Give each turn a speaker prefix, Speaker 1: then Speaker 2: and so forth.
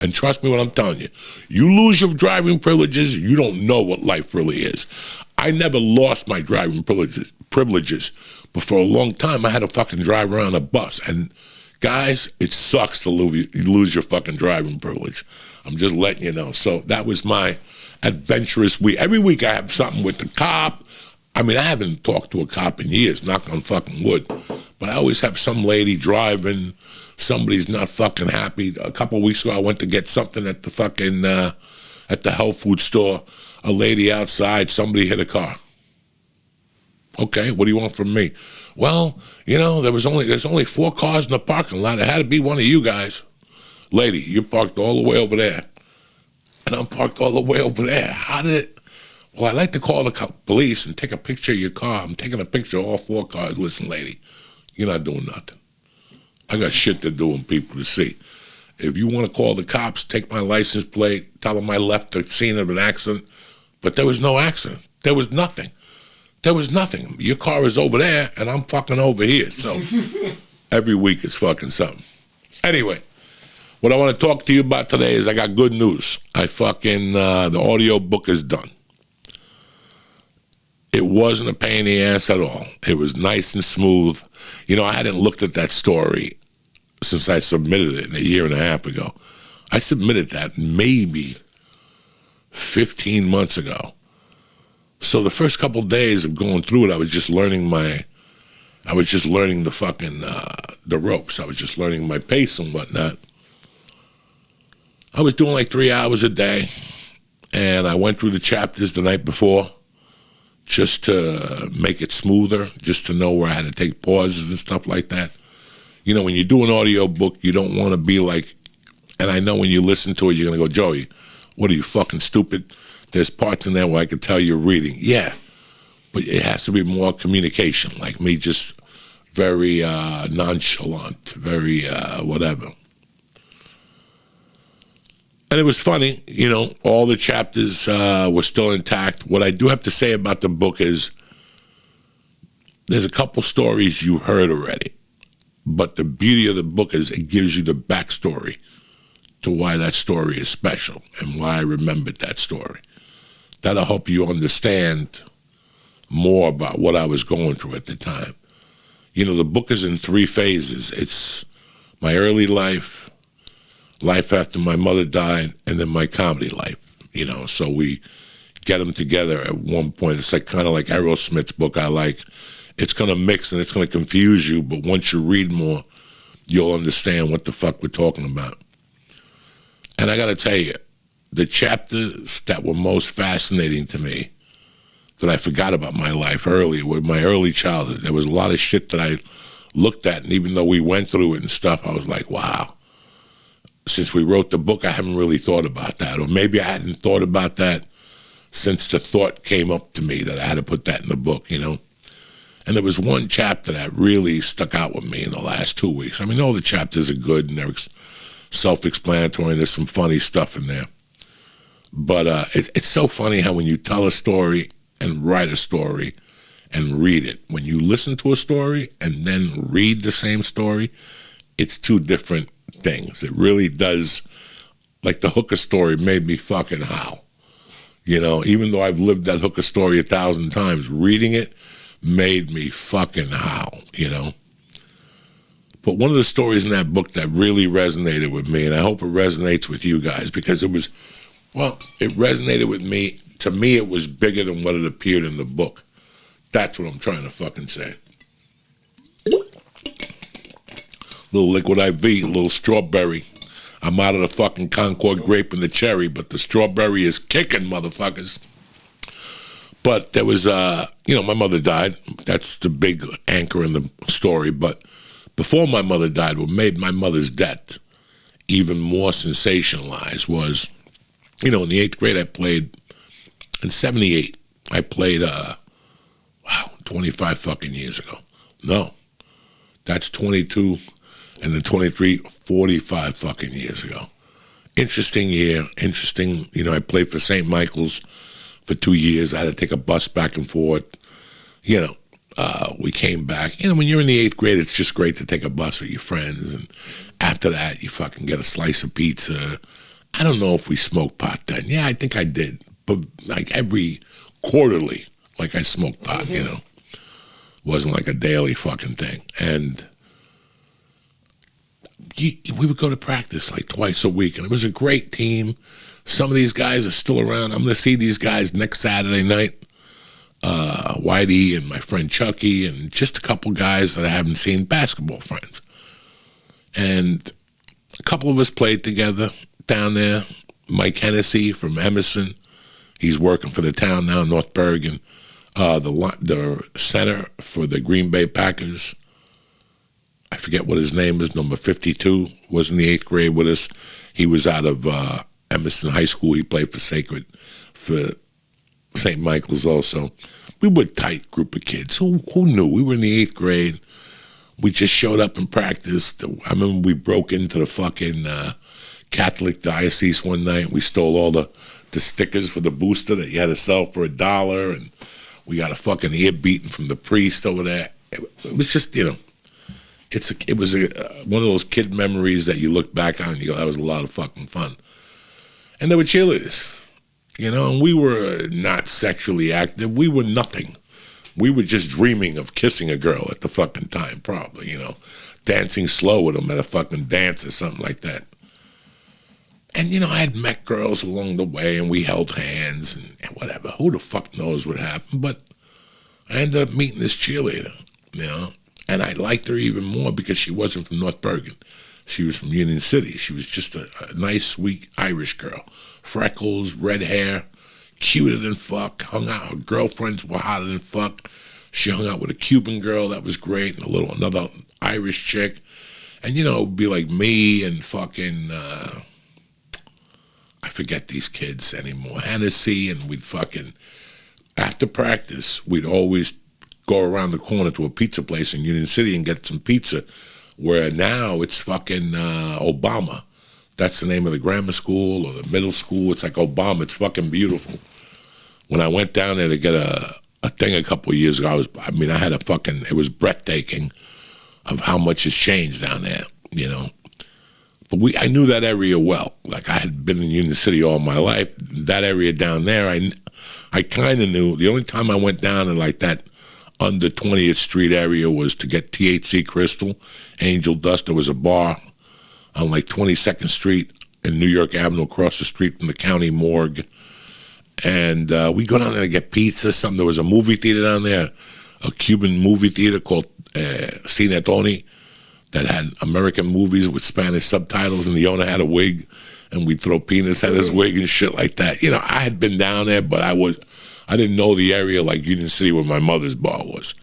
Speaker 1: And trust me when I'm telling you, you lose your driving privileges, you don't know what life really is. I never lost my driving privileges, but for a long time, I had to fucking drive around a bus. And guys, it sucks to lose your fucking driving privilege. I'm just letting you know. So that was my adventurous week. Every week I have something with the cop. I mean, I haven't talked to a cop in years, knock on fucking wood. But I always have some lady driving. Somebody's not fucking happy. A couple of weeks ago, I went to get something at the fucking, at the health food store. A lady outside, somebody hit a car. Okay, what do you want from me? Well, you know, there's only 4 cars in the parking lot. It had to be one of you guys. Lady, you parked all the way over there. And I'm parked all the way over there. How did it? Well, I'd like to call the police and take a picture of your car. I'm taking a picture of all 4 cars. Listen, lady, you're not doing nothing. I got shit to do and people to see. If you want to call the cops, take my license plate, tell them I left the scene of an accident. But there was no accident. There was nothing. There was nothing. Your car is over there, and I'm fucking over here. So every week is fucking something. Anyway, what I want to talk to you about today is I got good news. I fucking, the audiobook is done. It wasn't a pain in the ass at all. It was nice and smooth. You know, I hadn't looked at that story since I submitted it a year and a half ago. I submitted that maybe 15 months ago. So the first couple of days of going through it, I was just learning the fucking, the ropes. I was just learning my pace and whatnot. I was doing like 3 hours a day, and I went through the chapters the night before just to make it smoother, just to know where I had to take pauses and stuff like that. You know, when you do an audiobook, you don't want to be like, and I know when you listen to it, you're going to go, Joey, what are you, fucking stupid? There's parts in there where I could tell you're reading. Yeah, but it has to be more communication, like me just very nonchalant, very whatever. And it was funny, you know, all the chapters were still intact. What I do have to say about the book is there's a couple stories you heard already, but the beauty of the book is it gives you the backstory to why that story is special and why I remembered that story. That'll help you understand more about what I was going through at the time. You know, the book is in 3 phases. It's my early life, life after my mother died, and then my comedy life, you know. So we get them together at one point. It's like kind of like Aerosmith's book I like. It's going to mix and it's going to confuse you, but once you read more, you'll understand what the fuck we're talking about. And I got to tell you, the chapters that were most fascinating to me, that I forgot about my life early, were my early childhood. There was a lot of shit that I looked at, and even though we went through it and stuff, I was like, wow. Since we wrote the book, I haven't really thought about that. Or maybe I hadn't thought about that since the thought came up to me that I had to put that in the book, you know? And there was one chapter that really stuck out with me in the last 2 weeks. I mean, all the chapters are good, and they're self-explanatory, and there's some funny stuff in there. But it's so funny how when you tell a story and write a story and read it, when you listen to a story and then read the same story, it's 2 different things. It really does, like the hooker story made me fucking howl. You know, even though I've lived that hooker story 1,000 times, reading it made me fucking howl, you know. But one of the stories in that book that really resonated with me, and I hope it resonates with you guys, because it resonated with me. To me, it was bigger than what it appeared in the book. That's what I'm trying to fucking say. Little liquid IV, a little strawberry. I'm out of the fucking Concord grape and the cherry, but the strawberry is kicking, motherfuckers. But there was, you know, my mother died. That's the big anchor in the story. But before my mother died, what made my mother's death even more sensationalized was, you know, in the 8th grade I played, in 78, I played, 25 fucking years ago. No, that's 22, and then 23, 45 fucking years ago. Interesting year, interesting, you know, I played for St. Michael's for 2 years. I had to take a bus back and forth. You know, we came back. You know, when you're in the 8th grade, it's just great to take a bus with your friends. And after that, you fucking get a slice of pizza, I don't know if we smoked pot then. Yeah, I think I did. But like every quarterly, like I smoked pot, you know. Wasn't like a daily fucking thing. And we would go to practice like twice a week, and it was a great team. Some of these guys are still around. I'm going to see these guys next Saturday night. Whitey and my friend Chucky and just a couple guys that I haven't seen, basketball friends. And a couple of us played together down there. Mike Hennessy from Emerson. He's working for the town now, North Bergen. The center for the Green Bay Packers, I forget what his name is, number 52, was in the 8th grade with us. He was out of Emerson High School. He played for St. Michael's also. We were a tight group of kids. Who knew? We were in the 8th grade. We just showed up and practiced. I remember we broke into the fucking Catholic diocese one night. We stole all the stickers for the booster that you had to sell for $1, and we got a fucking ear beating from the priest over there. It was just, you know, it was one of those kid memories that you look back on and you go, that was a lot of fucking fun. And they were cheerleaders, you know, and we were not sexually active. We were nothing. We were just dreaming of kissing a girl at the fucking time, probably, you know, dancing slow with them at a fucking dance or something like that. And, you know, I had met girls along the way, and we held hands and whatever. Who the fuck knows what happened? But I ended up meeting this cheerleader, you know, and I liked her even more because she wasn't from North Bergen. She was from Union City. She was just a nice, sweet Irish girl. Freckles, red hair, cuter than fuck, hung out. Her girlfriends were hotter than fuck. She hung out with a Cuban girl that was great and another Irish chick. And, you know, it would be like me and fucking... I forget these kids anymore, Hennessy, and we'd fucking, after practice, we'd always go around the corner to a pizza place in Union City and get some pizza, where now it's fucking Obama. That's the name of the grammar school or the middle school. It's like Obama. It's fucking beautiful. When I went down there to get a thing a couple of years ago, I had it was breathtaking of how much has changed down there, you know. But I knew that area well. Like, I had been in Union City all my life. That area down there, I kind of knew. The only time I went down in like that under 20th Street area was to get THC Crystal, Angel Dust. There was a bar on like 22nd Street in New York Avenue across the street from the county morgue. And we go down there to get pizza, something. There was a movie theater down there, a Cuban movie theater called Syatt, that had American movies with Spanish subtitles, and the owner had a wig, and we'd throw peanuts at his wig and shit like that. You know, I had been down there, but I didn't know the area like Union City where my mother's bar was.